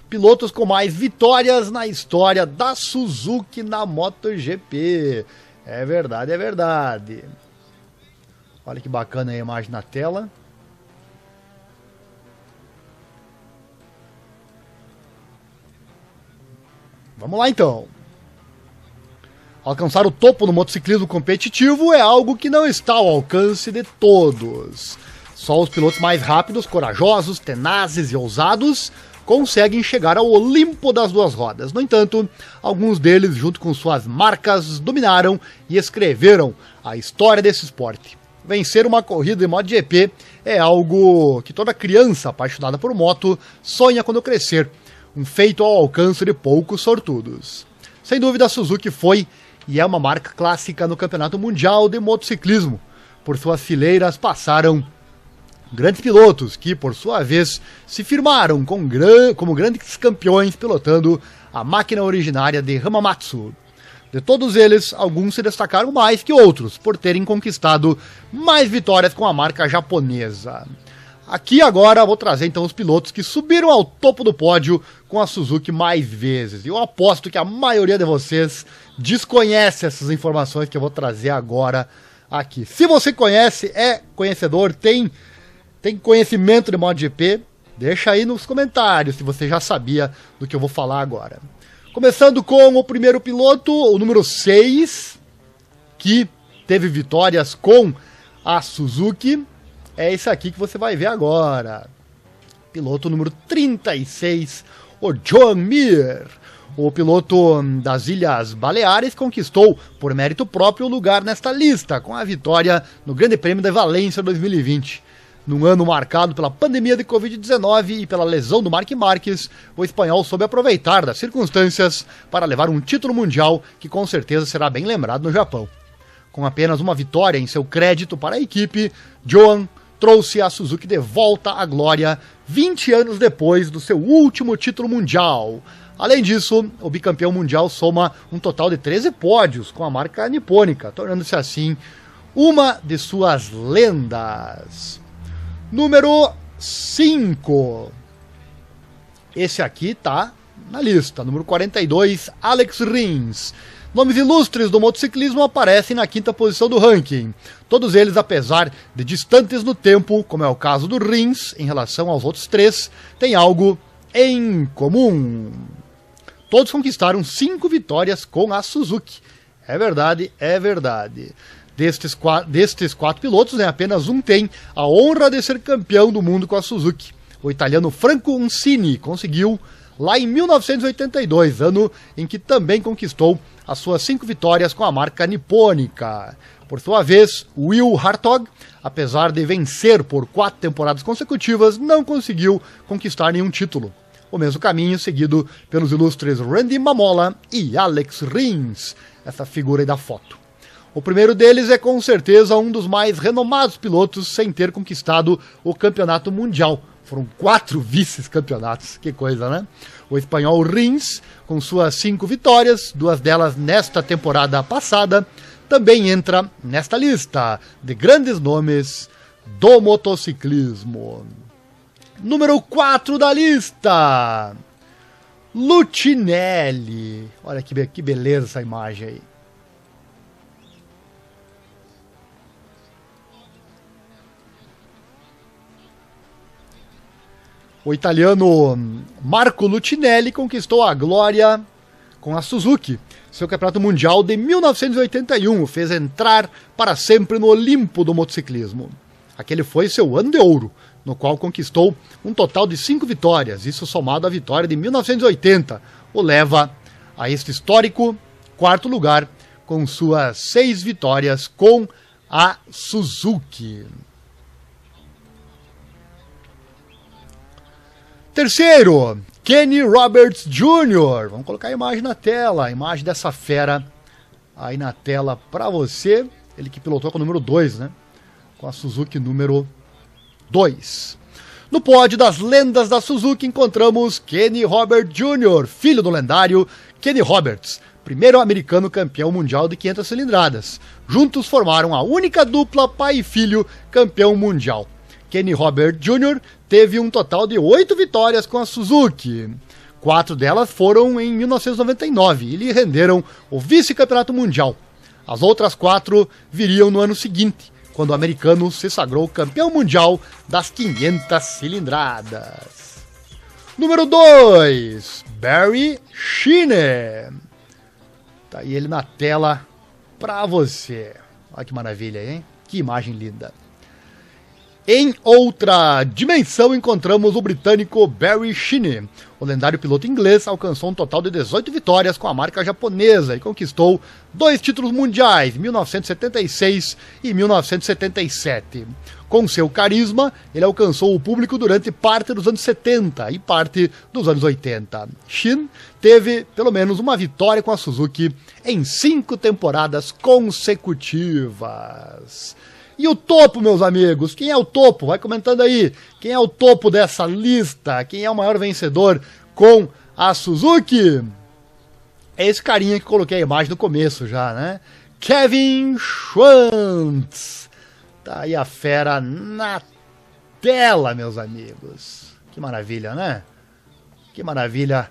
pilotos com mais vitórias na história da Suzuki na MotoGP. É verdade, é verdade. Olha que bacana a imagem na tela. Vamos lá então. Alcançar o topo no motociclismo competitivo é algo que não está ao alcance de todos. Só os pilotos mais rápidos, corajosos, tenazes e ousados conseguem chegar ao Olimpo das duas rodas. No entanto, alguns deles, junto com suas marcas, dominaram e escreveram a história desse esporte. Vencer uma corrida de MotoGP é algo que toda criança apaixonada por moto sonha quando crescer. Um feito ao alcance de poucos sortudos. Sem dúvida, a Suzuki foi e é uma marca clássica no Campeonato Mundial de Motociclismo. Por suas fileiras passaram grandes pilotos que, por sua vez, se firmaram como grandes campeões pilotando a máquina originária de Hamamatsu. De todos eles, alguns se destacaram mais que outros, por terem conquistado mais vitórias com a marca japonesa. Aqui agora vou trazer então os pilotos que subiram ao topo do pódio com a Suzuki mais vezes. E eu aposto que a maioria de vocês desconhece essas informações que eu vou trazer agora aqui. Se você conhece, é conhecedor, tem conhecimento de MotoGP, deixa aí nos comentários se você já sabia do que eu vou falar agora. Começando com o primeiro piloto, o número 6, que teve vitórias com a Suzuki. É esse aqui que você vai ver agora. Piloto número 36, o Joan Mir. O piloto das Ilhas Baleares conquistou, por mérito próprio, o lugar nesta lista, com a vitória no Grande Prêmio da Valência 2020. Num ano marcado pela pandemia de Covid-19 e pela lesão do Marc Marquez, o espanhol soube aproveitar das circunstâncias para levar um título mundial que com certeza será bem lembrado no Japão. Com apenas uma vitória em seu crédito para a equipe, Joan trouxe a Suzuki de volta à glória 20 anos depois do seu último título mundial. Além disso, o bicampeão mundial soma um total de 13 pódios com a marca nipônica, tornando-se assim uma de suas lendas. Número 5. Esse aqui tá na lista. Número 42, Alex Rins. Nomes ilustres do motociclismo aparecem na quinta posição do ranking. Todos eles, apesar de distantes no tempo, como é o caso do Rins, em relação aos outros três, têm algo em comum. Todos conquistaram 5 vitórias com a Suzuki. É verdade, é verdade. Destes 4 pilotos, apenas um tem a honra de ser campeão do mundo com a Suzuki. O italiano Franco Uncini conseguiu lá em 1982, ano em que também conquistou as suas 5 vitórias com a marca nipônica. Por sua vez, Will Hartog, apesar de vencer por 4 temporadas consecutivas, não conseguiu conquistar nenhum título. O mesmo caminho seguido pelos ilustres Randy Mamola e Alex Rins, essa figura aí da foto. O primeiro deles é com certeza um dos mais renomados pilotos sem ter conquistado o campeonato mundial. Foram 4 vice-campeonatos, que coisa, né? O espanhol Rins, com suas 5 vitórias, 2 delas nesta temporada passada, também entra nesta lista de grandes nomes do motociclismo. Número 4 da lista, Lucinelli. Olha que beleza essa imagem aí. O italiano Marco Lucinelli conquistou a glória com a Suzuki. Seu campeonato mundial de 1981 o fez entrar para sempre no Olimpo do motociclismo. Aquele foi seu ano de ouro, no qual conquistou um total de 5 vitórias. Isso somado à vitória de 1980, o leva a este histórico 4º lugar com suas 6 vitórias com a Suzuki. Terceiro, Kenny Roberts Jr. Vamos colocar a imagem na tela, a imagem dessa fera aí na tela para você. Ele que pilotou com o número 2, né? Com a Suzuki número 2. No pódio das lendas da Suzuki encontramos Kenny Roberts Jr., filho do lendário Kenny Roberts, primeiro americano campeão mundial de 500 cilindradas. Juntos formaram a única dupla pai e filho campeão mundial. Kenny Roberts Jr. teve um total de 8 vitórias com a Suzuki. 4 delas foram em 1999 e lhe renderam o vice-campeonato mundial. As outras 4 viriam no ano seguinte, quando o americano se sagrou campeão mundial das 500 cilindradas. Número 2, Barry Sheene. Tá aí ele na tela pra você. Olha que maravilha, hein? Que imagem linda. Em outra dimensão, encontramos o britânico Barry Sheene. O lendário piloto inglês alcançou um total de 18 vitórias com a marca japonesa e conquistou 2 títulos mundiais, 1976 e 1977. Com seu carisma, ele alcançou o público durante parte dos anos 70 e parte dos anos 80. Sheene teve pelo menos uma vitória com a Suzuki em 5 temporadas consecutivas. E o topo, meus amigos? Quem é o topo? Vai comentando aí. Quem é o topo dessa lista? Quem é o maior vencedor com a Suzuki? É esse carinha que coloquei a imagem no começo já, né? Kevin Schwantz. Tá aí a fera na tela, meus amigos. Que maravilha, né? Que maravilha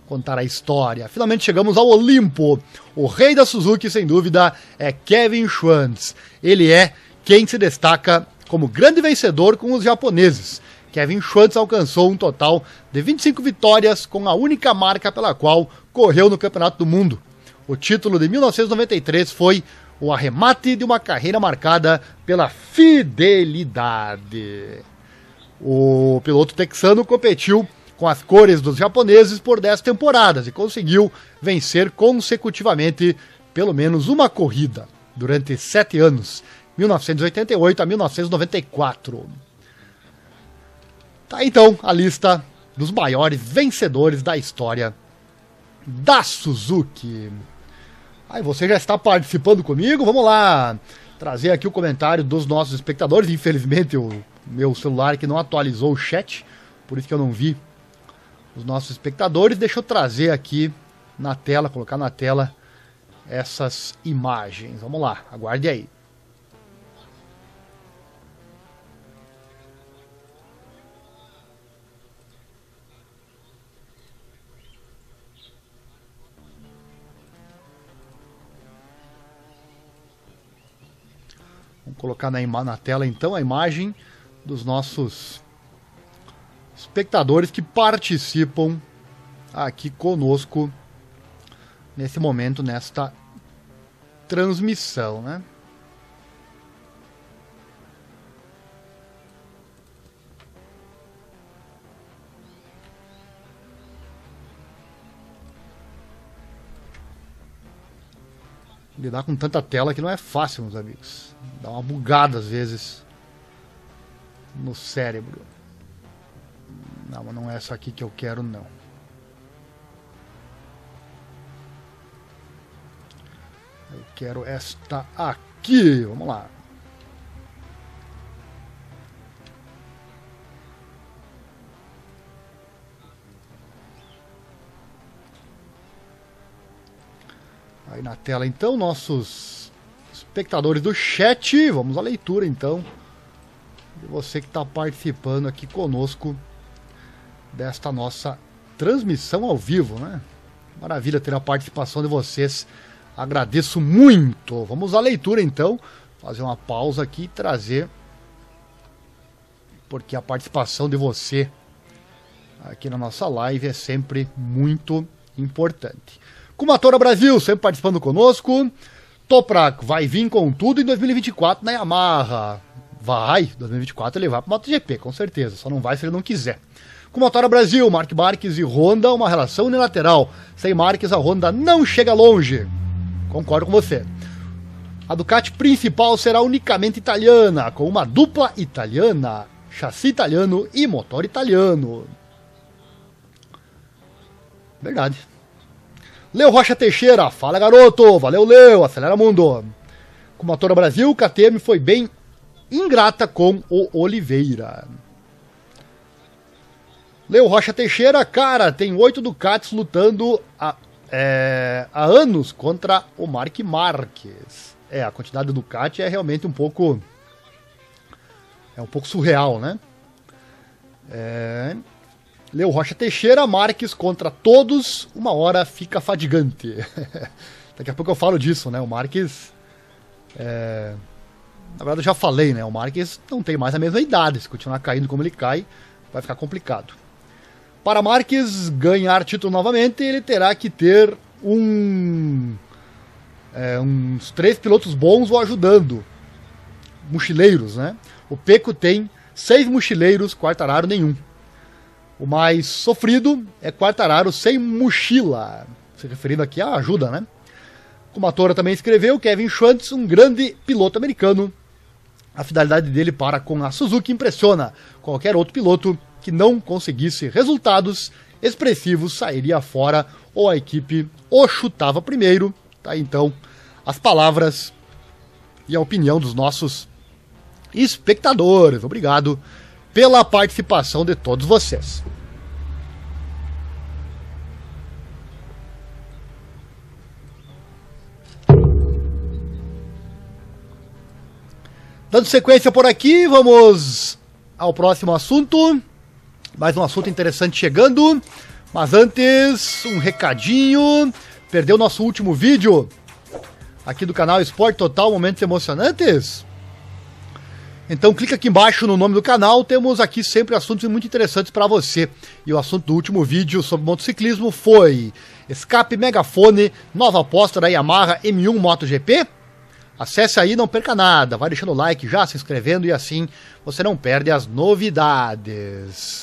contar a história. Finalmente chegamos ao Olimpo. O rei da Suzuki, sem dúvida, é Kevin Schwantz. Ele é quem se destaca como grande vencedor com os japoneses. Kevin Schwantz alcançou um total de 25 vitórias com a única marca pela qual correu no Campeonato do Mundo. O título de 1993 foi o arremate de uma carreira marcada pela fidelidade. O piloto texano competiu com as cores dos japoneses por 10 temporadas e conseguiu vencer consecutivamente pelo menos uma corrida durante 7 anos. 1988 a 1994. Tá então a lista dos maiores vencedores da história da Suzuki. Aí você já está participando comigo? Vamos lá trazer aqui o comentário dos nossos espectadores. Infelizmente o meu celular aqui não atualizou o chat, por isso que eu não vi os nossos espectadores. Deixa eu trazer aqui na tela, colocar na tela essas imagens. Vamos lá, aguarde aí. Vamos colocar na tela então a imagem dos nossos espectadores que participam aqui conosco nesse momento, nesta transmissão, né? Lidar com tanta tela que não é fácil, meus amigos. Dá uma bugada às vezes no cérebro. Não, mas não é essa aqui que eu quero, não. Eu quero esta aqui. Vamos lá. Aí na tela então, nossos espectadores do chat. Vamos à leitura então de você que está participando aqui conosco desta nossa transmissão ao vivo, né? Maravilha ter a participação de vocês. Agradeço muito. Vamos à leitura então. Fazer uma pausa aqui e trazer, porque a participação de você aqui na nossa live é sempre muito importante. Kumatora Brasil, sempre participando conosco. Toprak vai vir com tudo em 2024 na Yamaha. Vai, 2024 ele vai para o MotoGP, com certeza. Só não vai se ele não quiser. Kumatora Brasil, Marc Marques e Honda, uma relação unilateral. Sem Marques, a Honda não chega longe. Concordo com você. A Ducati principal será unicamente italiana, com uma dupla italiana, chassi italiano e motor italiano. Verdade. Leo Rocha Teixeira, fala garoto, valeu Leo, acelera mundo. Kumatora Brasil, KTM foi bem ingrata com o Oliveira. Leo Rocha Teixeira, cara, tem 8 Ducatis lutando há anos contra o Marc Marques. A quantidade do Ducati é realmente um pouco surreal, né? Leo Rocha Teixeira, Marques contra todos, uma hora fica fadigante. Daqui a pouco eu falo disso, né? O Marques... Na verdade eu já falei, né? O Marques não tem mais a mesma idade. Se continuar caindo como ele cai, vai ficar complicado. Para Marques ganhar título novamente, ele terá que ter uns 3 pilotos bons o ajudando. Mochileiros, né? O Peco tem 6 mochileiros, Quartararo nenhum. O mais sofrido é Quartararo sem mochila. Se referindo aqui à ajuda, né? Como a Tora também escreveu, Kevin Schwantz, um grande piloto americano. A fidelidade dele para com a Suzuki impressiona. Qualquer outro piloto que não conseguisse resultados expressivos sairia fora ou a equipe o chutava primeiro. Tá, então, as palavras e a opinião dos nossos espectadores. Obrigado pela participação de todos vocês. Dando sequência por aqui, vamos ao próximo assunto. Mais um assunto interessante chegando. Mas antes, um recadinho. Perdeu nosso último vídeo aqui do canal Esporte Total, Momentos Emocionantes? Então clica aqui embaixo no nome do canal, temos aqui sempre assuntos muito interessantes para você. E o assunto do último vídeo sobre motociclismo foi escape megafone, nova aposta da Yamaha M1 MotoGP. Acesse aí, não perca nada, vai deixando o like já, se inscrevendo e assim você não perde as novidades.